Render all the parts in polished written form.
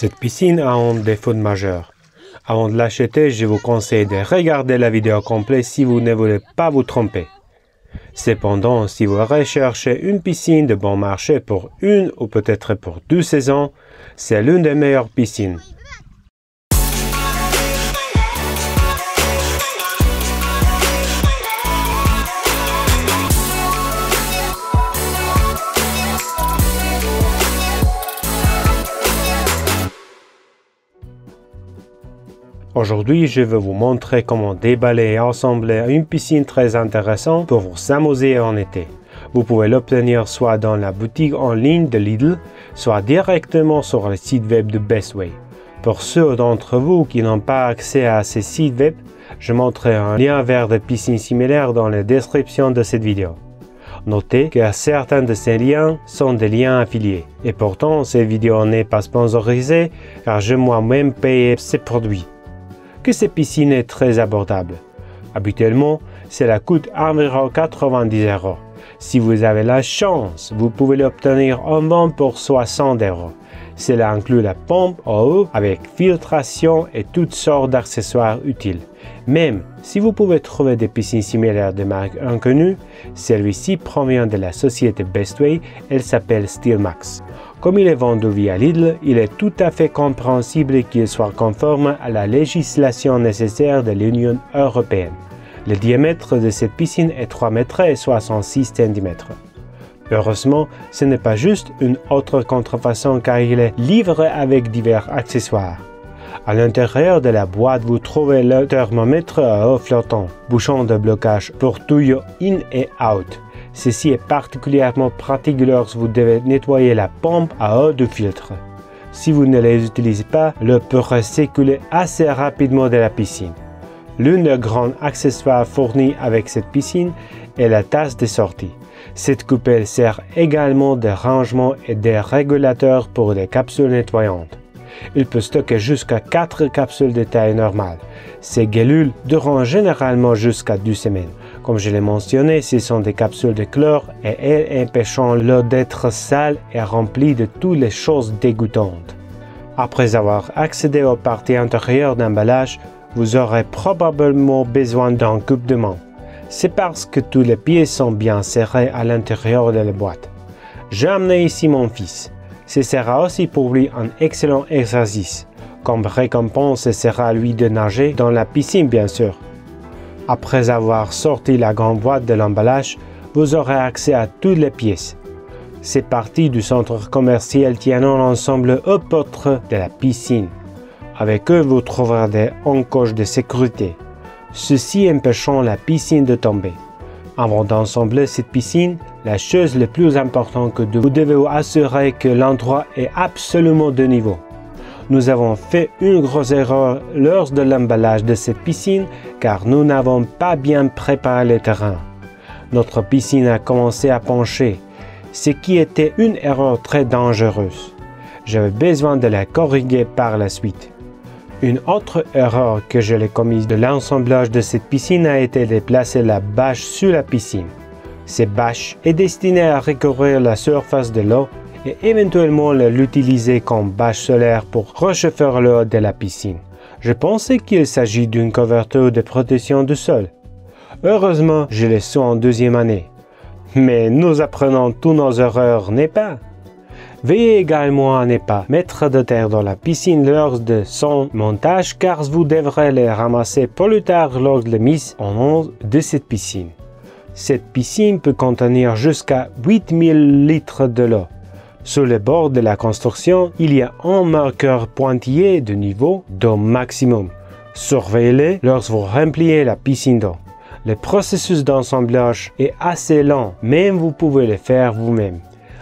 Cette piscine a un défaut majeur. Avant de l'acheter, je vous conseille de regarder la vidéo complète si vous ne voulez pas vous tromper. Cependant, si vous recherchez une piscine de bon marché pour une ou peut-être pour 2 saisons, c'est l'une des meilleures piscines. Aujourd'hui, je vais vous montrer comment déballer et assembler une piscine très intéressante pour vous s'amuser en été. Vous pouvez l'obtenir soit dans la boutique en ligne de Lidl, soit directement sur le site web de Bestway. Pour ceux d'entre vous qui n'ont pas accès à ces sites web, je montrerai un lien vers des piscines similaires dans la description de cette vidéo. Notez que certains de ces liens sont des liens affiliés. Et pourtant, cette vidéo n'est pas sponsorisée car je moi-même paye ces produits. Que cette piscine est très abordable. Habituellement, cela coûte environ 90 €. Si vous avez la chance, vous pouvez l'obtenir en vente pour 60 €. Cela inclut la pompe à eau avec filtration et toutes sortes d'accessoires utiles. Même si vous pouvez trouver des piscines similaires de marques inconnues, celui-ci provient de la société Bestway, elle s'appelle Steelmax. Comme il est vendu via Lidl, il est tout à fait compréhensible qu'il soit conforme à la législation nécessaire de l'Union européenne. Le diamètre de cette piscine est 3,66 m. Heureusement, ce n'est pas juste une autre contrefaçon car il est livré avec divers accessoires. À l'intérieur de la boîte, vous trouvez le thermomètre à eau flottant, bouchon de blocage pour tuyaux in et out. Ceci est particulièrement pratique lorsque vous devez nettoyer la pompe à eau du filtre. Si vous ne les utilisez pas, l'eau pourrait s'écouler assez rapidement de la piscine. L'un des grands accessoires fournis avec cette piscine est la tasse de sortie. Cette coupelle sert également de rangement et de régulateur pour les capsules nettoyantes. Il peut stocker jusqu'à 4 capsules de taille normale. Ces gélules dureront généralement jusqu'à 2 semaines. Comme je l'ai mentionné, ce sont des capsules de chlore et elles empêcheront l'eau d'être sale et remplie de toutes les choses dégoûtantes. Après avoir accédé aux parties intérieures d'emballage, vous aurez probablement besoin d'un coupe-de-main. C'est parce que tous les pieds sont bien serrés à l'intérieur de la boîte. J'ai amené ici mon fils. Ce sera aussi pour lui un excellent exercice. Comme récompense, ce sera à lui de nager dans la piscine bien sûr. Après avoir sorti la grande boîte de l'emballage, vous aurez accès à toutes les pièces. Ces parties du centre commercial tiennent l'ensemble aux portes de la piscine. Avec eux, vous trouverez des encoches de sécurité. Ceci empêcheront la piscine de tomber. Avant d'assembler cette piscine, la chose la plus importante que vous devez vous assurer que l'endroit est absolument de niveau. Nous avons fait une grosse erreur lors de l'emballage de cette piscine car nous n'avons pas bien préparé le terrain. Notre piscine a commencé à pencher, ce qui était une erreur très dangereuse. J'avais besoin de la corriger par la suite. Une autre erreur que je l'ai commise de l'assemblage de cette piscine a été de placer la bâche sur la piscine. Cette bâche est destinée à recouvrir la surface de l'eau et éventuellement l'utiliser comme bâche solaire pour réchauffer l'eau de la piscine. Je pensais qu'il s'agit d'une couverture de protection du sol. Heureusement, je l'ai su en 2e année. Mais nous apprenons tous nos erreurs, n'est-ce pas? Veillez également à ne pas mettre de terre dans la piscine lors de son montage car vous devrez les ramasser plus tard lors de la mise en eau de cette piscine. Cette piscine peut contenir jusqu'à 8000 litres de l'eau. Sur le bord de la construction, il y a un marqueur pointillé de niveau d'eau maximum. Surveillez-le lorsque vous remplissez la piscine d'eau. Le processus d'assemblage est assez lent, mais vous pouvez le faire vous-même.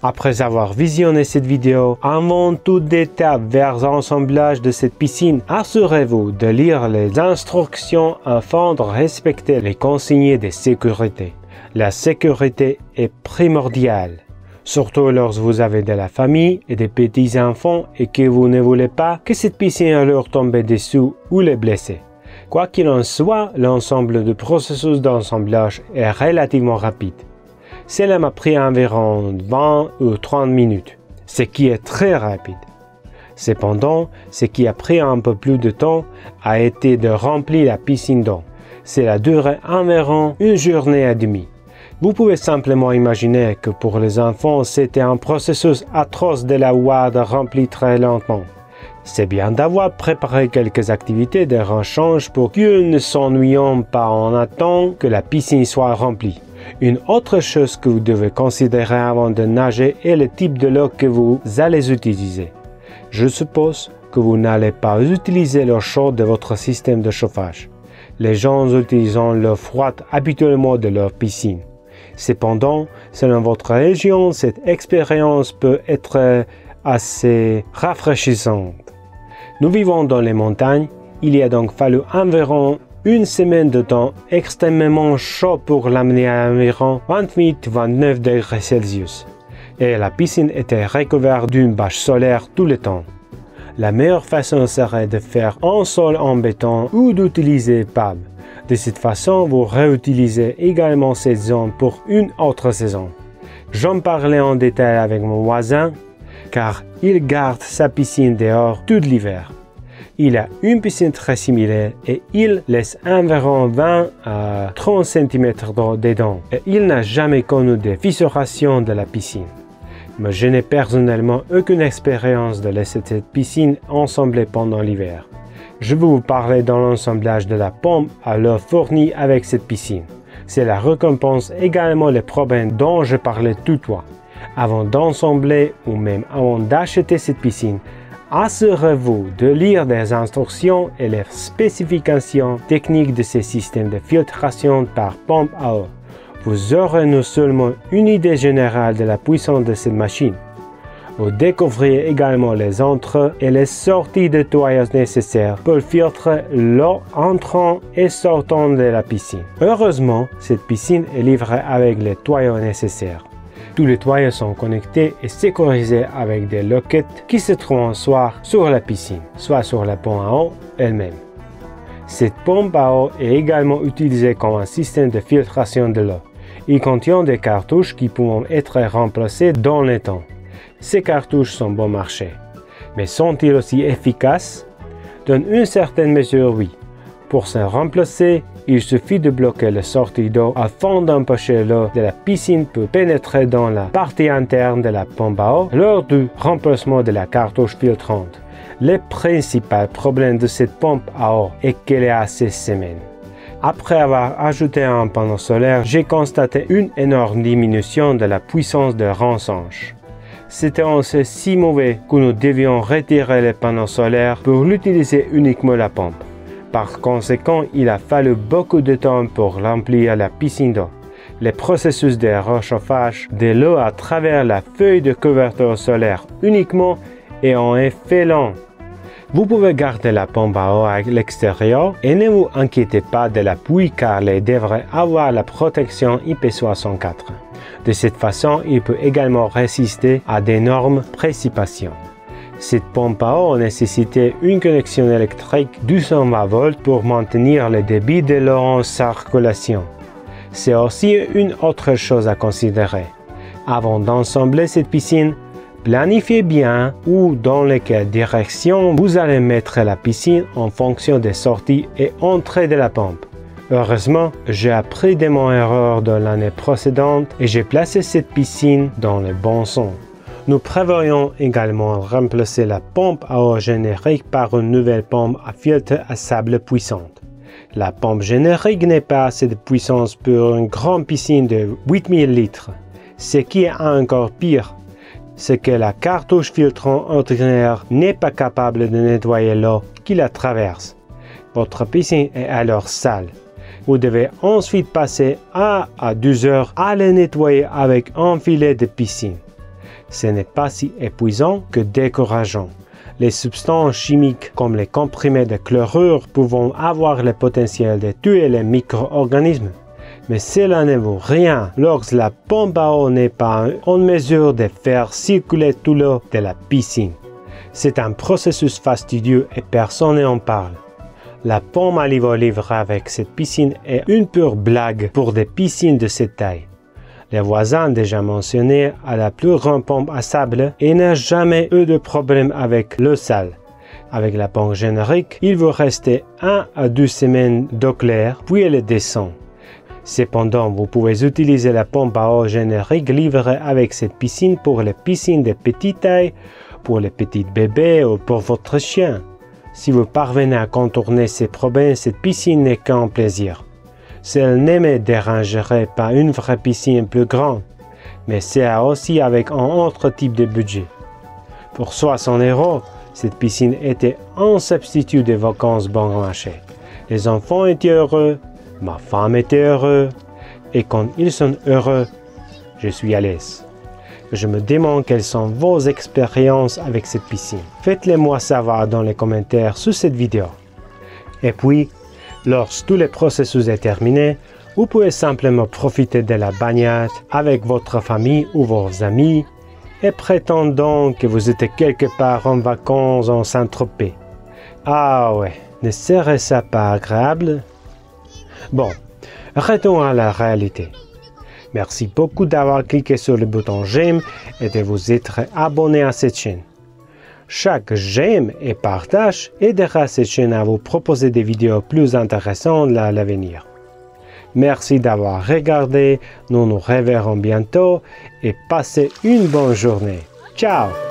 Après avoir visionné cette vidéo, avant toute étape vers l'assemblage de cette piscine, assurez-vous de lire les instructions afin de respecter les consignes de sécurité. La sécurité est primordiale, surtout lorsque vous avez de la famille et des petits-enfants et que vous ne voulez pas que cette piscine leur tombe dessous ou les blesser. Quoi qu'il en soit, l'ensemble du processus d'assemblage est relativement rapide. Cela m'a pris environ 20 ou 30 minutes, ce qui est très rapide. Cependant, ce qui a pris un peu plus de temps a été de remplir la piscine d'eau. Cela a duré environ une journée et demie. Vous pouvez simplement imaginer que pour les enfants, c'était un processus atroce de la voir remplie très lentement. C'est bien d'avoir préparé quelques activités de rechange pour qu'ils ne s'ennuient pas en attendant que la piscine soit remplie. Une autre chose que vous devez considérer avant de nager est le type de l'eau que vous allez utiliser. Je suppose que vous n'allez pas utiliser l'eau chaude de votre système de chauffage. Les gens utilisent l'eau froide habituellement de leur piscine. Cependant, selon votre région, cette expérience peut être assez rafraîchissante. Nous vivons dans les montagnes, il a donc fallu environ une semaine de temps extrêmement chaud pour l'amener à environ 28-29 degrés Celsius. Et la piscine était recouverte d'une bâche solaire tout le temps. La meilleure façon serait de faire un sol en béton ou d'utiliser PAB. De cette façon, vous réutilisez également cette zone pour une autre saison. J'en parlais en détail avec mon voisin, car il garde sa piscine dehors tout l'hiver. Il a une piscine très similaire et il laisse environ 20 à 30 cm d'eau dedans. Et il n'a jamais connu de fissuration de la piscine. Mais je n'ai personnellement aucune expérience de laisser cette piscine ensemblée pendant l'hiver. Je vais vous parler dans l'assemblage de la pompe à l'eau fournie avec cette piscine. Cela récompense également les problèmes dont je parlais tout à l'heure. Avant d'assembler ou même avant d'acheter cette piscine, assurez-vous de lire des instructions et les spécifications techniques de ces systèmes de filtration par pompe à eau. Vous aurez non seulement une idée générale de la puissance de cette machine, vous découvrirez également les entrées et les sorties de nettoyage nécessaires pour filtrer l'eau entrant et sortant de la piscine. Heureusement, cette piscine est livrée avec les tuyaux nécessaires. Tous les tuyaux sont connectés et sécurisés avec des loquettes qui se trouvent soit sur la piscine, soit sur la pompe à eau elle-même. Cette pompe à eau est également utilisée comme un système de filtration de l'eau. Il contient des cartouches qui peuvent être remplacées dans le temps. Ces cartouches sont bon marché, mais sont-ils aussi efficaces? Dans une certaine mesure, oui. Pour se remplacer, il suffit de bloquer la sortie d'eau afin d'empêcher l'eau de la piscine de pénétrer dans la partie interne de la pompe à eau lors du remplacement de la cartouche filtrante. Le principal problème de cette pompe à eau est qu'elle est assez semaine. Après avoir ajouté un panneau solaire, j'ai constaté une énorme diminution de la puissance de rinçage. C'était si mauvais que nous devions retirer les panneaux solaires pour l'utiliser uniquement la pompe. Par conséquent, il a fallu beaucoup de temps pour remplir la piscine d'eau. Le processus de réchauffage de l'eau à travers la feuille de couverture solaire uniquement est en effet lent. Vous pouvez garder la pompe à eau à l'extérieur et ne vous inquiétez pas de la pluie car elle devrait avoir la protection IP64. De cette façon, il peut également résister à d'énormes précipitations. Cette pompe à eau nécessitait une connexion électrique de 220 volts pour maintenir le débit de l'eau en circulation. C'est aussi une autre chose à considérer. Avant d'assembler cette piscine, planifiez bien où dans quelle direction vous allez mettre la piscine en fonction des sorties et entrées de la pompe. Heureusement, j'ai appris de mon erreur de l'année précédente et j'ai placé cette piscine dans le bon sens. Nous prévoyons également remplacer la pompe à eau générique par une nouvelle pompe à filtre à sable puissante. La pompe générique n'est pas assez de puissance pour une grande piscine de 8000 litres. Ce qui est encore pire, c'est que la cartouche filtrant ordinaire n'est pas capable de nettoyer l'eau qui la traverse. Votre piscine est alors sale. Vous devez ensuite passer 1 à 2 heures à la nettoyer avec un filet de piscine. Ce n'est pas si épuisant que décourageant. Les substances chimiques comme les comprimés de chlorure peuvent avoir le potentiel de tuer les micro-organismes. Mais cela ne vaut rien lorsque la pompe à eau n'est pas en mesure de faire circuler tout l'eau de la piscine. C'est un processus fastidieux et personne n'en parle. La pompe à eau livrée avec cette piscine est une pure blague pour des piscines de cette taille. Les voisins déjà mentionnés à la plus grande pompe à sable et n'a jamais eu de problème avec l'eau sale. Avec la pompe générique, il vous rester 1 à 2 semaines d'eau claire, puis elle descend. Cependant, vous pouvez utiliser la pompe à eau générique livrée avec cette piscine pour les piscines de petite taille, pour les petits bébés ou pour votre chien. Si vous parvenez à contourner ces problèmes, cette piscine n'est qu'un plaisir. Elle ne me dérangerait pas une vraie piscine plus grande, mais c'est aussi avec un autre type de budget. Pour 60 €, cette piscine était un substitut des vacances bon marché. Les enfants étaient heureux, ma femme était heureuse, et quand ils sont heureux, je suis à l'aise. Je me demande quelles sont vos expériences avec cette piscine. Faites-les-moi savoir dans les commentaires sous cette vidéo. Et puis, lorsque tout le processus est terminé, vous pouvez simplement profiter de la baignade avec votre famille ou vos amis et prétendant que vous êtes quelque part en vacances en Saint-Tropez. Ah ouais, ne serait-ce pas agréable? Bon, retournons à la réalité. Merci beaucoup d'avoir cliqué sur le bouton j'aime et de vous être abonné à cette chaîne. Chaque j'aime et partage aidera cette chaîne à vous proposer des vidéos plus intéressantes à l'avenir. Merci d'avoir regardé, nous nous reverrons bientôt et passez une bonne journée. Ciao!